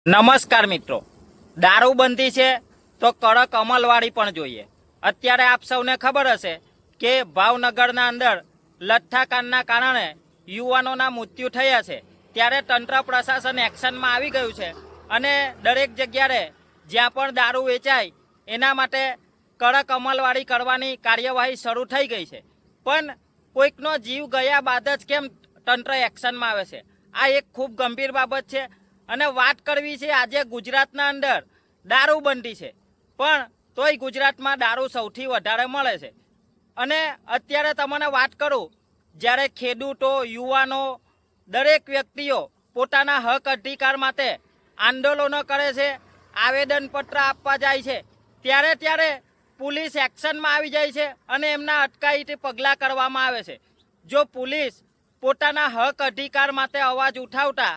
નમસ્કાર મિત્રો, દારૂબંધી છે તો કડક અમલવાળી પણ જોઈએ। અત્યારે આપ સૌને ખબર હશે કે ભાવનગરના અંદર લઠ્ઠાકાંડના કારણે યુવાનોના મૃત્યુ થયા છે। ત્યારે તંત્ર પ્રશાસન એક્શનમાં આવી ગયું છે અને દરેક જગ્યાએ જ્યાં પણ દારૂ વેચાય એના માટે કડક અમલવાળી કરવાની કાર્યવાહી શરૂ થઈ ગઈ છે। પણ કોઈકનો જીવ ગયા બાદ જ કેમ તંત્ર એક્શનમાં આવે છે? આ એક ખૂબ ગંભીર બાબત છે અને વાત કરવી છે આજે ગુજરાતના અંદર દારૂબંધી છે, પણ તોય ગુજરાતમાં દારૂ સૌથી વધારે મળે છે। અને અત્યારે તમને વાત કરું, જ્યારે ખેડૂતો, યુવાનો, દરેક વ્યક્તિઓ પોતાના હક અધિકાર માટે આંદોલનો કરે છે, આવેદનપત્ર આપવા જાય છે, ત્યારે પોલીસ એક્શનમાં આવી જાય છે અને એમના અટકાયતી પગલાં કરવામાં આવે છે। જો પોલીસ પોતાના હક અધિકાર માટે અવાજ ઉઠાવતા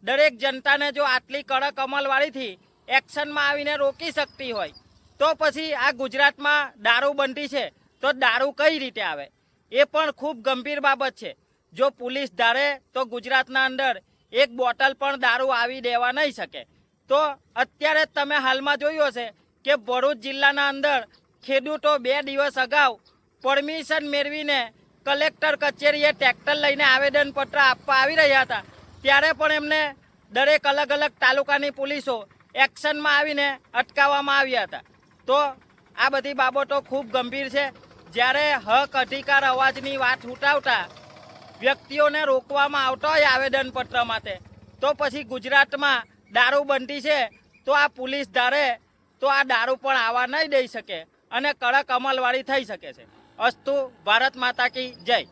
દરેક જનતાને જો આટલી કડક અમલવાળીથી એક્શનમાં આવીને રોકી શકતી હોય તો પછી આ ગુજરાતમાં દારૂબંધી છે તો દારૂ કઈ રીતે આવે? એ પણ ખૂબ ગંભીર બાબત છે। જો પોલીસ ધારે તો ગુજરાતના અંદર એક બોટલ પણ દારૂ આવી દેવા નહીં શકે। તો અત્યારે તમે હાલમાં જોયું હશે કે ભરૂચ જિલ્લાના અંદર ખેડૂતો 2 દિવસ અગાઉ પરમિશન મેળવીને કલેક્ટર કચેરીએ ટ્રેક્ટર લઈને આવેદનપત્ર આપવા આવી રહ્યા હતા, ત્યારે પણ એમને દરેક અલગ અલગ તાલુકાની પોલીસો એક્શનમાં આવીને અટકાવવામાં આવ્યા હતા। તો આ બધી બાબતો ખૂબ ગંભીર છે। જ્યારે હક અધિકાર અવાજની વાત ઉઠાવતા વ્યક્તિઓને રોકવામાં આવતા હોય આવેદનપત્ર માટે, તો પછી ગુજરાતમાં દારૂબંધી છે તો આ પોલીસ ધારે તો આ દારૂ પણ આવવા નહીં દઈ શકે અને કડક અમલવાળી થઈ શકે છે। અસ્તુ, ભારત માતા કી જય।